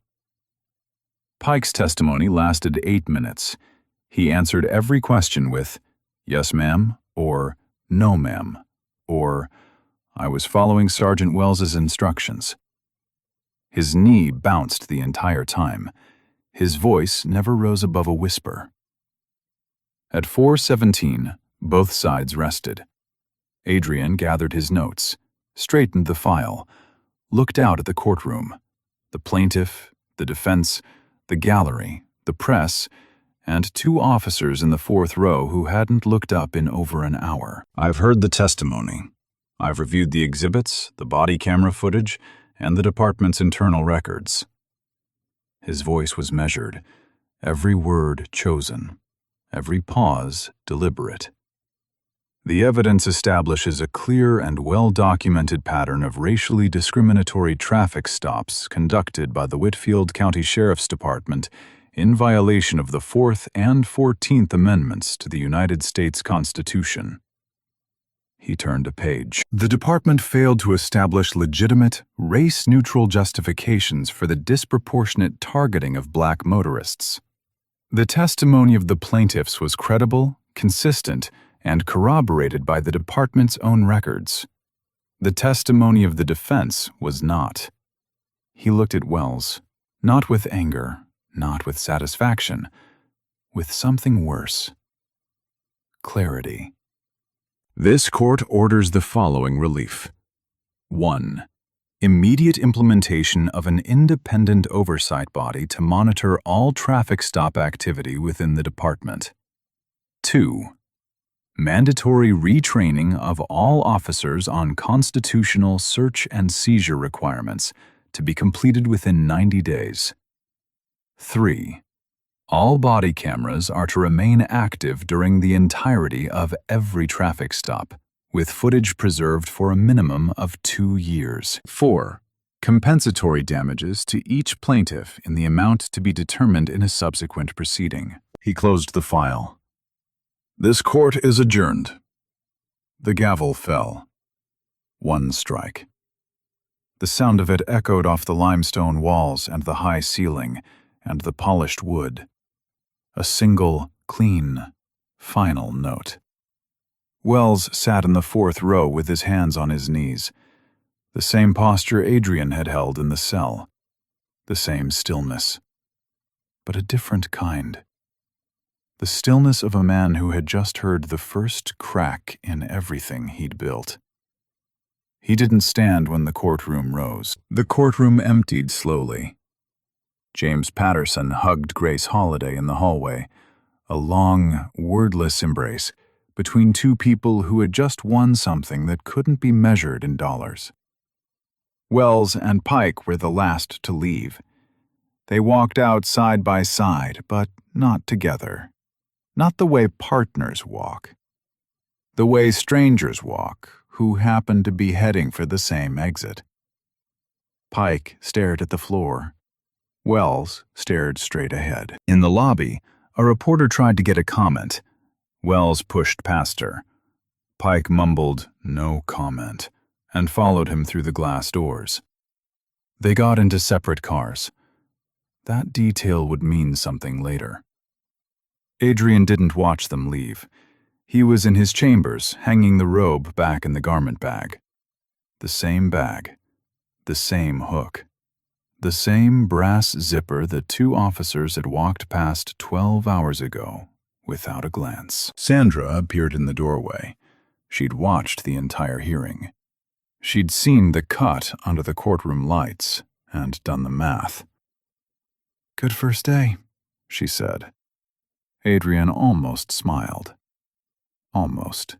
Pike's testimony lasted 8 minutes. He answered every question with, "Yes, ma'am," or "No, ma'am," or "I was following Sergeant Wells's instructions." His knee bounced the entire time. His voice never rose above a whisper. At 4:17, both sides rested. Adrian gathered his notes, straightened the file, looked out at the courtroom, the plaintiff, the defense, the gallery, the press, and 2 officers in the 4th row who hadn't looked up in over an hour. I've heard the testimony. I've reviewed the exhibits, the body camera footage, and the department's internal records. His voice was measured, every word chosen, every pause deliberate. The evidence establishes a clear and well-documented pattern of racially discriminatory traffic stops conducted by the Whitfield County Sheriff's Department in violation of the 4th and 14th Amendments to the United States Constitution. He turned a page. The department failed to establish legitimate, race-neutral justifications for the disproportionate targeting of black motorists. The testimony of the plaintiffs was credible, consistent, and corroborated by the department's own records. The testimony of the defense was not. He looked at Wells, not with anger, not with satisfaction, with something worse. Clarity. This court orders the following relief. 1. Immediate implementation of an independent oversight body to monitor all traffic stop activity within the department. 2. Mandatory retraining of all officers on constitutional search and seizure requirements to be completed within 90 days. 3. All body cameras are to remain active during the entirety of every traffic stop, with footage preserved for a minimum of 2 years. 4. Compensatory damages to each plaintiff in the amount to be determined in a subsequent proceeding. He closed the file. This court is adjourned. The gavel fell. 1 strike. The sound of it echoed off the limestone walls and the high ceiling and the polished wood. A single, clean, final note. Wells sat in the 4th row with his hands on his knees. The same posture Adrian had held in the cell. The same stillness. But a different kind. The stillness of a man who had just heard the first crack in everything he'd built. He didn't stand when the courtroom rose. The courtroom emptied slowly. James Patterson hugged Grace Holliday in the hallway, a long, wordless embrace between 2 people who had just won something that couldn't be measured in dollars. Wells and Pike were the last to leave. They walked out side by side, but not together. Not the way partners walk. The way strangers walk, who happen to be heading for the same exit. Pike stared at the floor. Wells stared straight ahead. In the lobby, a reporter tried to get a comment. Wells pushed past her. Pike mumbled, "No comment," and followed him through the glass doors. They got into separate cars. That detail would mean something later. Adrian didn't watch them leave. He was in his chambers, hanging the robe back in the garment bag. The same bag. The same hook. The same brass zipper that 2 officers had walked past 12 hours ago, without a glance. Sandra appeared in the doorway. She'd watched the entire hearing. She'd seen the cut under the courtroom lights and done the math. "Good first day," she said. Adrian almost smiled. Almost.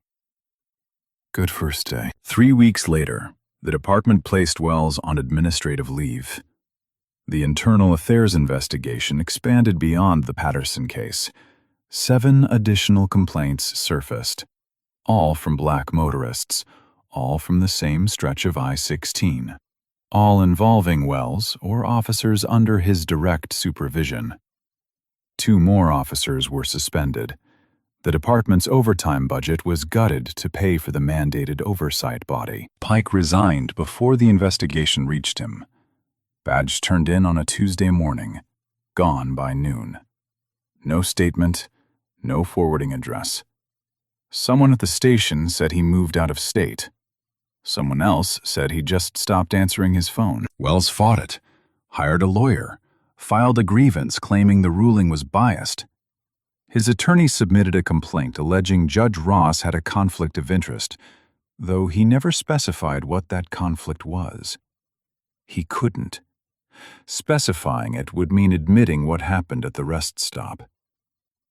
Good first day. 3 weeks later, the department placed Wells on administrative leave. The internal affairs investigation expanded beyond the Patterson case. 7 additional complaints surfaced, all from black motorists, all from the same stretch of I-16, all involving Wells or officers under his direct supervision. 2 more officers were suspended. The department's overtime budget was gutted to pay for the mandated oversight body. Pike resigned before the investigation reached him. Badge turned in on a Tuesday morning, gone by noon. No statement, no forwarding address. Someone at the station said he moved out of state. Someone else said he just stopped answering his phone. Wells fought it, hired a lawyer, filed a grievance claiming the ruling was biased. His attorney submitted a complaint alleging Judge Ross had a conflict of interest, though he never specified what that conflict was. He couldn't. Specifying it would mean admitting what happened at the rest stop.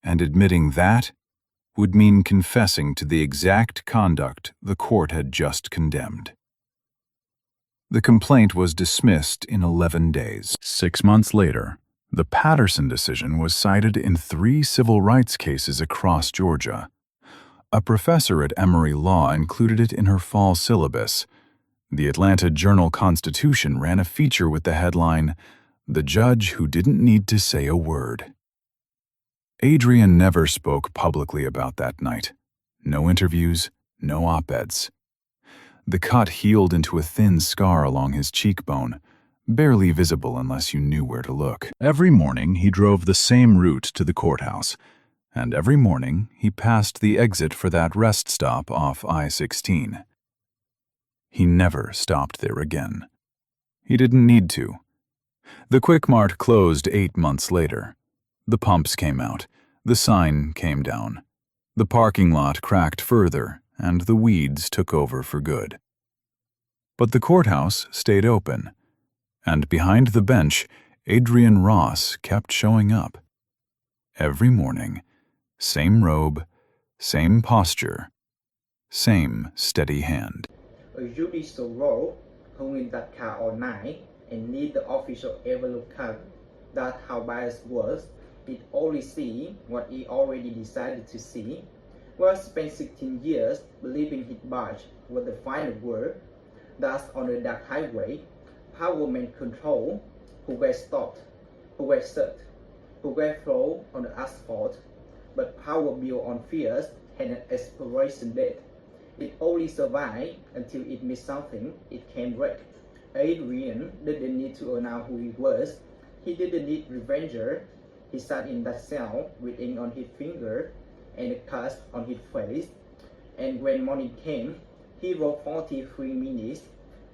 And admitting that would mean confessing to the exact conduct the court had just condemned. The complaint was dismissed in 11 days. 6 months later, the Patterson decision was cited in 3 civil rights cases across Georgia. A professor at Emory Law included it in her fall syllabus. The Atlanta Journal-Constitution ran a feature with the headline, "The Judge Who Didn't Need to Say a Word." Adrian never spoke publicly about that night. No interviews, no op-eds. The cut healed into a thin scar along his cheekbone, barely visible unless you knew where to look. Every morning he drove the same route to the courthouse, and every morning he passed the exit for that rest stop off I-16. He never stopped there again. He didn't need to. The Quick Mart closed 8 months later. The pumps came out. The sign came down. The parking lot cracked further, and the weeds took over for good. But the courthouse stayed open, and behind the bench, Adrian Ross kept showing up. Every morning, same robe, same posture, same steady hand. A judicial role who in that car all night and need the official ever look up that how biased was, it only see what he already decided to see. Well, spent 16 years believing his badge was the final word. Thus, on the dark highway, power men control who were stopped, who were set, who were thrown on the asphalt. But power built on fears had an expiration date. It only survived until it missed something it can wreck. Adrian didn't need to announce who he was. He didn't need revenger. He sat in that cell with ink on his finger and a cast on his face. And when morning came, he wrote 43 minutes,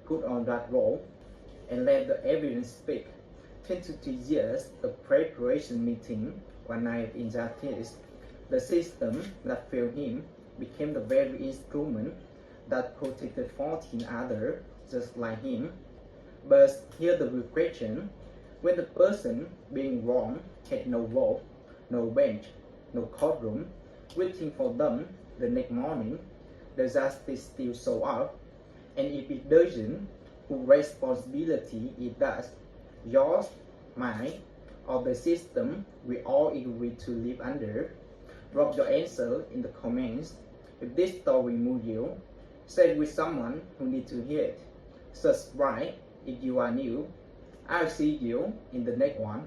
put on that roll, and let the evidence speak. 22 years of preparation meeting, one night in injustice. The system that failed him became the very instrument that protected 14 others just like him. But here the real question, when the person being wronged had no rope, no bench, no courtroom, waiting for them the next morning, the justice still show up, and if it doesn't, whose responsibility it does? Yours, mine, or the system we all agree to live under? Drop your answer in the comments. If this story moved you, share it with someone who needs to hear it. Subscribe if you are new. I'll see you in the next one.